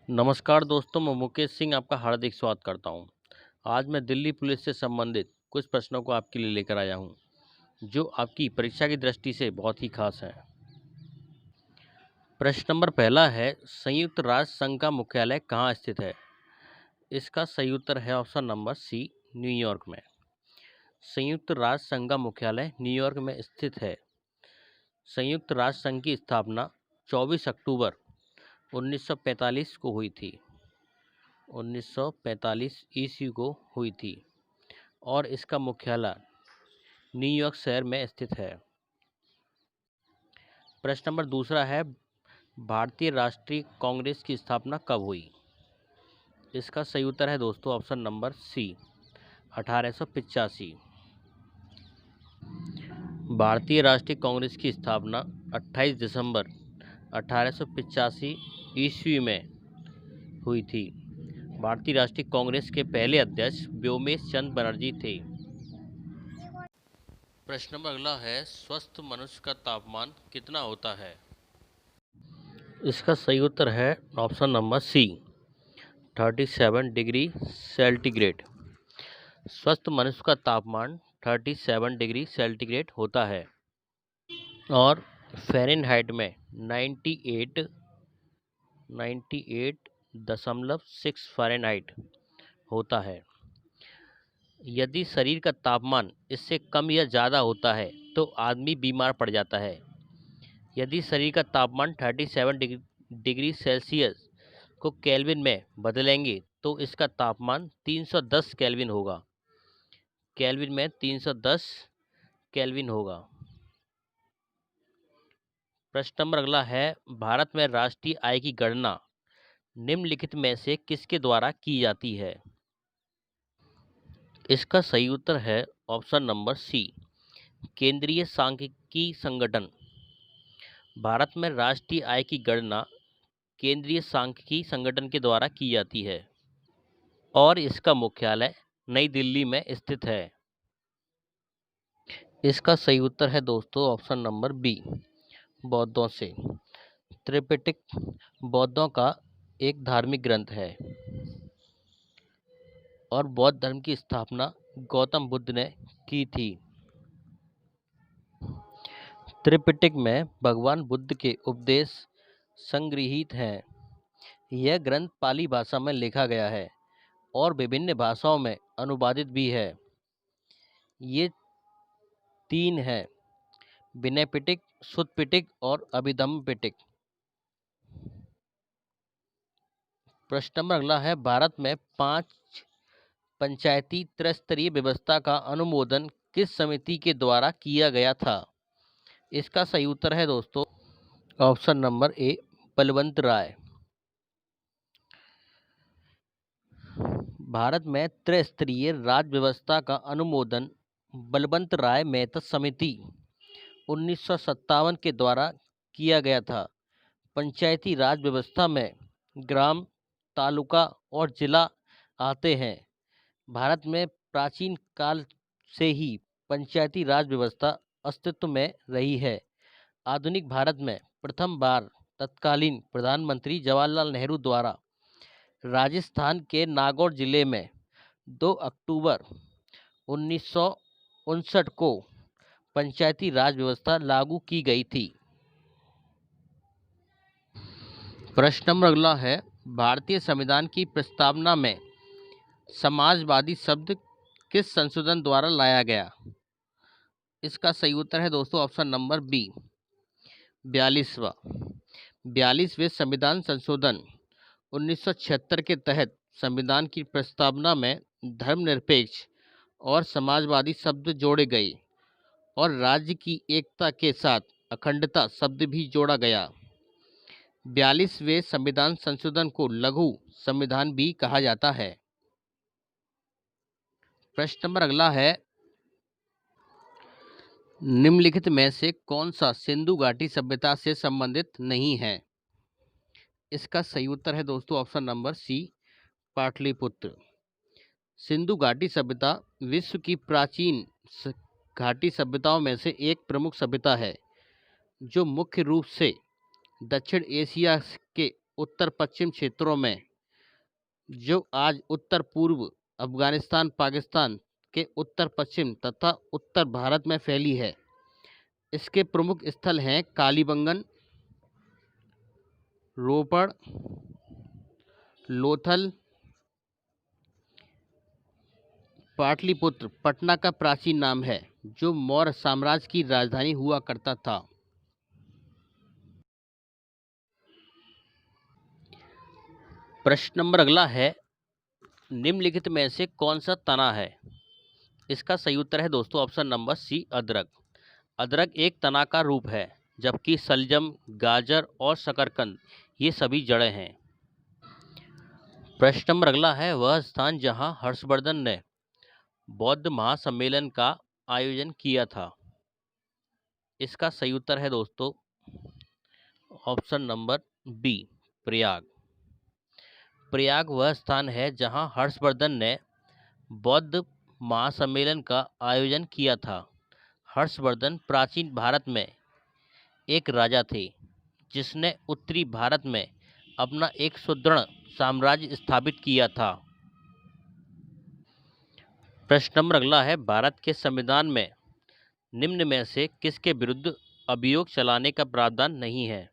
नमस्कार दोस्तों, मैं मुकेश सिंह आपका हार्दिक स्वागत करता हूं। आज मैं दिल्ली पुलिस से संबंधित कुछ प्रश्नों को आपके लिए लेकर आया हूं, जो आपकी परीक्षा की दृष्टि से बहुत ही खास हैं। प्रश्न नंबर पहला है, संयुक्त राष्ट्र संघ का मुख्यालय कहाँ स्थित है? इसका सही उत्तर है ऑप्शन नंबर सी, न्यूयॉर्क में। संयुक्त राष्ट्र संघ का मुख्यालय न्यूयॉर्क में स्थित है। संयुक्त राष्ट्र संघ की स्थापना 24 अक्टूबर 1945 को हुई थी। 1945 ईस्वी को हुई थी और इसका मुख्यालय न्यूयॉर्क शहर में स्थित है। प्रश्न नंबर दूसरा है, भारतीय राष्ट्रीय कांग्रेस की स्थापना कब हुई? इसका सही उत्तर है दोस्तों ऑप्शन नंबर सी, 1885। भारतीय राष्ट्रीय कांग्रेस की स्थापना 28 दिसंबर 1885 ईस्वी में हुई थी। भारतीय राष्ट्रीय कांग्रेस के पहले अध्यक्ष व्योमेश चंद्र बनर्जी थे। प्रश्न नंबर अगला है, स्वस्थ मनुष्य का तापमान कितना होता है? इसका सही उत्तर है option number C, 37 degree centigrade. स्वस्थ मनुष्य का तापमान 37 डिग्री सेंटीग्रेड होता है और फ़ारेनहाइट में 98.6 फ़ारेनहाइट होता है। यदि शरीर का तापमान इससे कम या ज़्यादा होता है तो आदमी बीमार पड़ जाता है। यदि शरीर का तापमान 37 डिग्री सेल्सियस को केल्विन में बदलेंगे तो इसका तापमान 310 केल्विन होगा। केल्विन में 310 केल्विन होगा। प्रश्न नंबर अगला है, भारत में राष्ट्रीय आय की गणना निम्नलिखित में से किसके द्वारा की जाती है? इसका सही उत्तर है ऑप्शन नंबर सी, केंद्रीय सांख्यिकी संगठन। भारत में राष्ट्रीय आय की गणना केंद्रीय सांख्यिकी संगठन के द्वारा की जाती है और इसका मुख्यालय नई दिल्ली में स्थित है। इसका सही उत्तर है दोस्तों ऑप्शन नंबर बी, बौद्धों से। त्रिपिटक बौद्धों का एक धार्मिक ग्रंथ है और बौद्ध धर्म की स्थापना गौतम बुद्ध ने की थी। त्रिपिटक में भगवान बुद्ध के उपदेश संग्रहीत हैं। यह ग्रंथ पाली भाषा में लिखा गया है और विभिन्न भाषाओं में अनुवादित भी है। ये तीन हैं, विनय पिटक, सुत्त पिटक और अभिधम्म पिटक। प्रश्न नंबर अगला है, भारत में 5 पंचायती त्रिस्तरीय व्यवस्था का अनुमोदन किस समिति के द्वारा किया गया था? इसका सही उत्तर है दोस्तों ऑप्शन नंबर ए, बलवंत राय। भारत में त्रिस्तरीय राज्य व्यवस्था का अनुमोदन बलवंत राय मेहता समिति 1957 के द्वारा किया गया था। पंचायती राज व्यवस्था में ग्राम, तालुका और जिला आते हैं। भारत में प्राचीन काल से ही पंचायती राज व्यवस्था अस्तित्व में रही है। आधुनिक भारत में प्रथम बार तत्कालीन प्रधानमंत्री जवाहरलाल नेहरू द्वारा राजस्थान के नागौर जिले में 2 अक्टूबर 1959 को पंचायती राज व्यवस्था लागू की गई थी। प्रश्न नंबर अगला है, भारतीय संविधान की प्रस्तावना में समाजवादी शब्द किस संशोधन द्वारा लाया गया? इसका सही उत्तर है दोस्तों ऑप्शन नंबर बी, 42वें संविधान संशोधन 1976 के तहत संविधान की प्रस्तावना में धर्मनिरपेक्ष और समाजवादी शब्द जोड़े गए और राज्य की एकता के साथ अखंडता शब्द भी जोड़ा गया। 42वें संविधान संशोधन को लघु संविधान भी कहा जाता है। प्रश्न नंबर अगला है, निम्नलिखित में से कौन सा सिंधु घाटी सभ्यता से संबंधित नहीं है? इसका सही उत्तर है दोस्तों option number C, Pataliputra. Sindhu घाटी सभ्यता विश्व की प्राचीन घाटी सभ्यताओं में से एक प्रमुख सभ्यता है, जो मुख्य रूप से दक्षिण एशिया के उत्तर पश्चिम क्षेत्रों में, जो आज उत्तर पूर्व अफगानिस्तान, पाकिस्तान के उत्तर पश्चिम तथा उत्तर भारत में फैली है। इसके प्रमुख स्थल हैं कालीबंगन, रोपड़, लोथल, पाटलिपुत्र पटना का प्राचीन नाम है, जो मौर्य साम्राज्य की राजधानी हुआ करता था। प्रश्न नंबर अगला है, निम्नलिखित में से कौन सा तना है? इसका सही उत्तर है दोस्तों ऑप्शन नंबर सी, अदरक। अदरक एक तना का रूप है, जबकि सलजम, गाजर और शकरकंद ये सभी जड़ें हैं। प्रश्न नंबर अगला है, वह स्थान जहां हर्षवर्धन ने बौद्ध महासम्मेलन का आयोजन किया था। इसका सही उत्तर है दोस्तों option number B, Prayag. Prayag वह स्थान है जहां हर्षवर्धन ने बौद्ध महासम्मेलन का आयोजन किया था। हर्षवर्धन प्राचीन भारत में एक राजा थे, जिसने उत्तरी भारत में अपना एक सुदृढ़ साम्राज्य स्थापित किया था। प्रश्न नंबर अगला है, भारत के संविधान में निम्न में से किसके विरुद्ध अभियोग चलाने का प्रावधान नहीं है?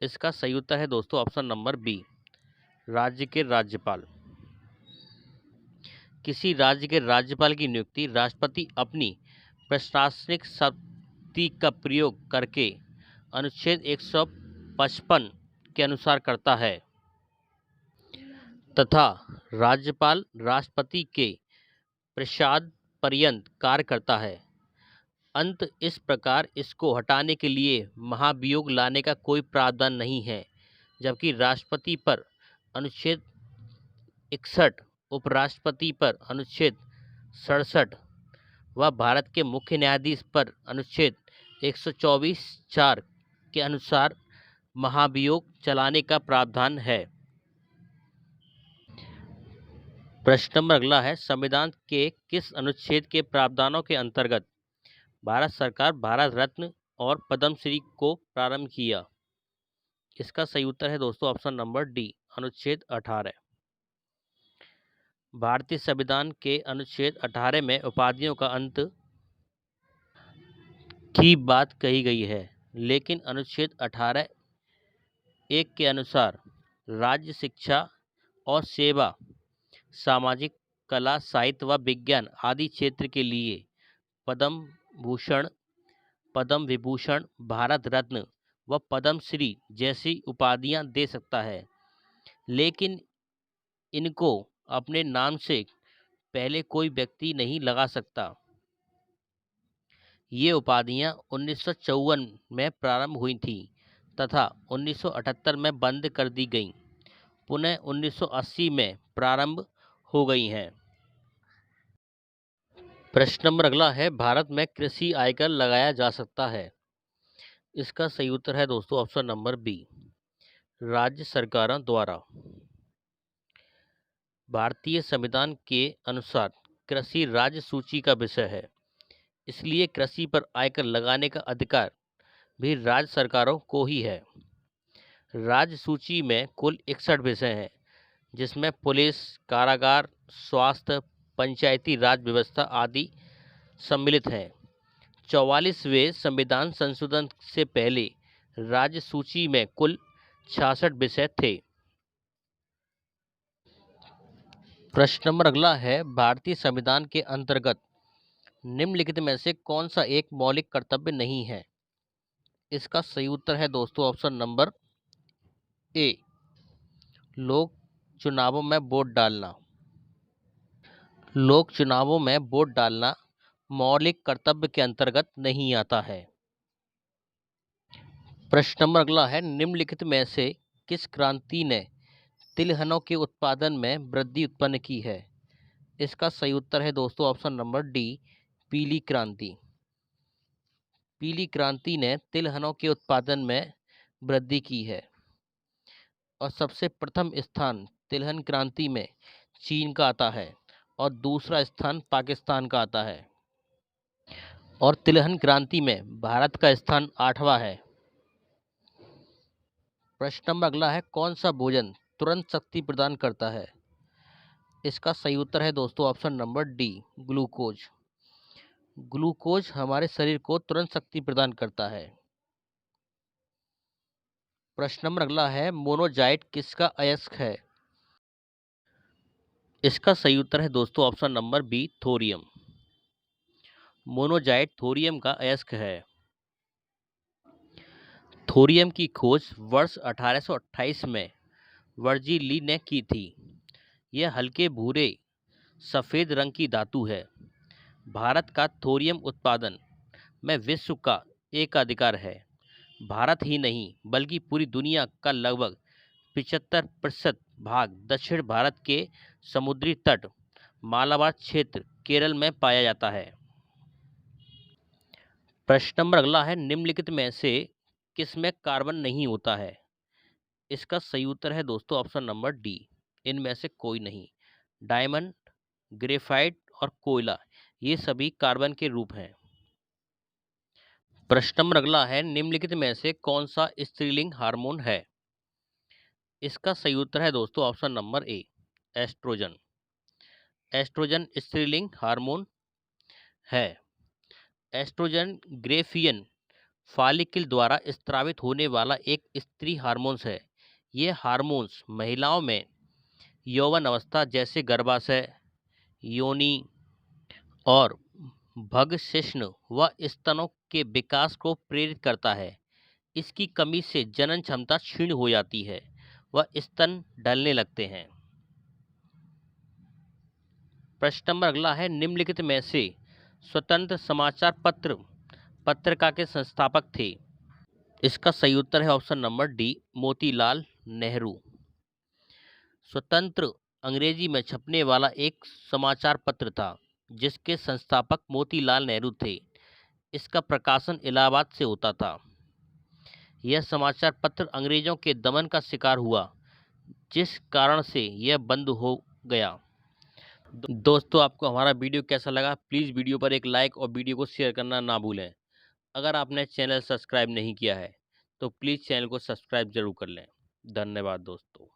इसका सही उत्तर है दोस्तों ऑप्शन नंबर बी, राज्य के राज्यपाल। किसी राज्य के राज्यपाल की नियुक्ति राष्ट्रपति अपनी प्रशासनिक शक्ति का प्रयोग करके अनुच्छेद 155 के अनुसार करता है तथा राज्यपाल राष्ट्रपति के प्रसाद पर्यंत कार्य करता है। अंत इस प्रकार इसको हटाने के लिए महाभियोग लाने का कोई प्रावधान नहीं है, जबकि राष्ट्रपति पर अनुच्छेद 61, उपराष्ट्रपति पर अनुच्छेद 67 व भारत के मुख्य न्यायाधीश पर अनुच्छेद 124(4) के अनुसार महाभियोग चलाने का प्रावधान है। प्रश्न नंबर अगला है, संविधान के किस अनुच्छेद के प्रावधानों के अंतर्गत भारत सरकार भारत रत्न और पद्मश्री को प्रारंभ किया? इसका सही उत्तर है दोस्तों ऑप्शन नंबर डी, अनुच्छेद 18। भारतीय संविधान के अनुच्छेद 18 में उपाधियों का अंत की बात कही गई है, लेकिन अनुच्छेद 18(1) के अनुसार राज्य शिक्षा और सेवा, सामाजिक, कला, साहित्य व विज्ञान आदि क्षेत्र के लिए पद्म भूषण, पद्म विभूषण, भारत रत्न व पद्मश्री जैसी उपाधियां दे सकता है, लेकिन इनको अपने नाम से पहले कोई व्यक्ति नहीं लगा सकता। ये उपाधियां 1954 में प्रारंभ हुई थीं तथा 1978 में बंद कर दी गईं, पुनः 1980 में प्रारंभ हो गई हैं। प्रश्न नंबर अगला है, भारत में कृषि आयकर लगाया जा सकता है? इसका सही उत्तर है दोस्तों ऑप्शन नंबर बी, राज्य सरकारों द्वारा। भारतीय संविधान के अनुसार कृषि राज्य सूची का विषय है, इसलिए कृषि पर आयकर लगाने का अधिकार भी राज्य सरकारों को ही है। राज्य सूची में कुल 61 विषय हैं, जिसमें पुलिस, कारागार, स्वास्थ्य, पंचायती राज व्यवस्था आदि सम्मिलित हैं। 44वें संविधान संशोधन से पहले राज्य सूची में कुल 66 विषय थे। प्रश्न नंबर अगला है, भारतीय संविधान के अंतर्गत निम्नलिखित में से कौन सा एक मौलिक कर्तव्य नहीं है? इसका सही उत्तर है दोस्तों ऑप्शन नंबर ए, लोक चुनावों में वोट डालना। लोक चुनावों में वोट डालना मौलिक कर्तव्य के अंतर्गत नहीं आता है। प्रश्न नंबर अगला है, निम्नलिखित में से किस क्रांति ने तिलहनों के उत्पादन में वृद्धि उत्पन्न की है? इसका सही उत्तर है दोस्तों ऑप्शन नंबर डी, पीली क्रांति। पीली क्रांति ने तिलहनों के उत्पादन में वृद्धि की है और सबसे प्रथम स्थान तिलहन क्रांति में चीन का आता है और दूसरा स्थान पाकिस्तान का आता है और तिलहन क्रांति में भारत का स्थान 8वां है। प्रश्न नंबर अगला है, कौन सा भोजन तुरंत शक्ति प्रदान करता है? इसका सही उत्तर है दोस्तों option number D, glucose. Glucose हमारे शरीर को तुरंत शक्ति प्रदान करता है। प्रश्न नंबर अगला है, मोनोजाइट किसका अयस्क है? इसका सही उत्तर है दोस्तों option number B, thorium. Monazite thorium का अयस्क है। थोरियम की खोज वर्ष 1828 में वर्जी ली ने की थी। यह हल्के भूरे सफ़ेद रंग की धातु है। भारत का थोरियम उत्पादन में विश्व का एकाधिकार है। भारत ही नहीं बल्कि पूरी दुनिया का लगभग 75% भाग दक्षिण भारत के समुद्री तट मालाबार क्षेत्र केरल में पाया जाता है। प्रश्न नंबर अगला है, निम्नलिखित में से किसमें कार्बन नहीं होता है? इसका सही उत्तर है दोस्तों ऑप्शन नंबर डी, इनमें से कोई नहीं। डायमंड, ग्रेफाइट और कोयला ये सभी कार्बन के रूप हैं। प्रश्न नंबर अगला है, निम्नलिखित में से कौन सा स्त्रीलिंग हार्मोन है? इसका सही उत्तर है दोस्तों option number A, estrogen. Estrogen स्त्रीलिंग हार्मोन है। एस्ट्रोजन ग्रेफियन फॉलिकल द्वारा स्त्रावित होने वाला एक स्त्री हार्मोन्स है। ये हार्मोन्स महिलाओं में यौवन अवस्था जैसे गर्भाशय, योनि और भगशिश्न व स्तनों के विकास को प्रेरित करता है। इसकी कमी से जनन क्षमता क्षीण हो जाती है व स्तन ढलने लगते हैं। प्रश्न नंबर अगला है, निम्नलिखित में से स्वतंत्र समाचार पत्र पत्रिका के संस्थापक थे? इसका सही उत्तर है option number D, Motilal Nehru. स्वतंत्र अंग्रेजी में छपने वाला एक समाचार पत्र था जिसके संस्थापक मोतीलाल नेहरू थे। इसका प्रकाशन इलाहाबाद से होता था। यह समाचार पत्र अंग्रेजों के दमन का शिकार हुआ जिस कारण से यह बंद हो गया। दोस्तों आपको हमारा वीडियो कैसा लगा? प्लीज़ वीडियो पर एक लाइक और वीडियो को शेयर करना ना भूलें। अगर आपने चैनल सब्सक्राइब नहीं किया है तो प्लीज़ चैनल को सब्सक्राइब जरूर कर लें। धन्यवाद दोस्तों।